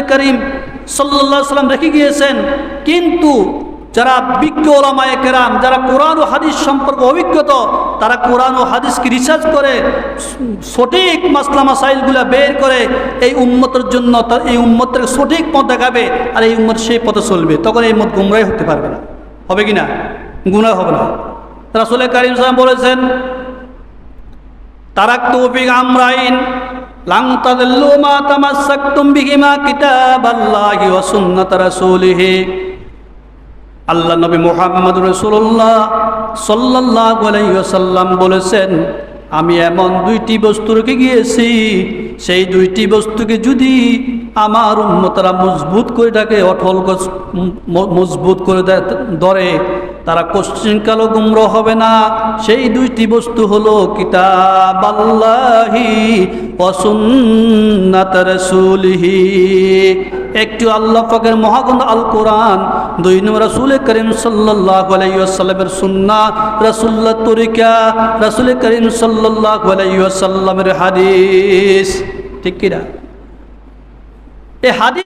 করিম সাল্লাল্লাহু আলাইহি ওয়াসাল্লাম রেখে গিয়েছেন। কিন্তু যারা বিজ্ঞ ওলামায়ে কেরাম, যারা কোরআন ও হাদিস সম্পর্কে অভিজ্ঞত, তারা কোরআন ও হাদিসকে রিসার্চ করে সঠিক মাসলা মাসাইলগুলো বের করে এই উম্মতের জন্য, এই উম্মতের সঠিক পথ দেখাবে, আর এই উম্মত সেই পথে চলবে। তখন এই উম্মত গুমরাহ হতে পারবে না। হবে কি না? গুনাহ হবে না। রাসূল কারীম সাল্লাল্লাহু আলাইহি ওয়াসাল্লাম বলেছেন, তারাকতু ফিক আমরাইন লান তাদিল্লু মা তামাসসাকতুম বিহিমা কিতাবাল্লাহি ওয়া সুন্নাত রাসূলিহি। আল্লাহ নবী মুহাম্মদ রাসূলুল্লাহ সাল্লাল্লাহু আলাইহি ওয়াসাল্লাম বলেছেন, আমি এমন দুইটি বস্তু রেখে গিয়েছি, সেই দুইটি বস্তুকে যদি আমার উম্মতরা মজবুত করে থাকে, অটল মজবুত করে ধরে, তারা কোশ্চিনকালও গুমরাহ হবে না। সেই দুইটি বস্তু হলো কিতাবাল্লাহি ওয়া সুন্নাত রাসূলিহি। একটি আল্লাহ পাকের মহাগ্রন্থ আল কোরআন, দুই নম্বর রাসূল করিম সাল্লাল্লাহু আলাইহি ওয়াসাল্লামের সুন্নাহ, রাসূলুল্লাহর তরিকা, রাসূল করিম সাল্লাল্লাহু আলাইহি ওয়াসাল্লামের হাদিস। ঠিক কি না? এই হাদিস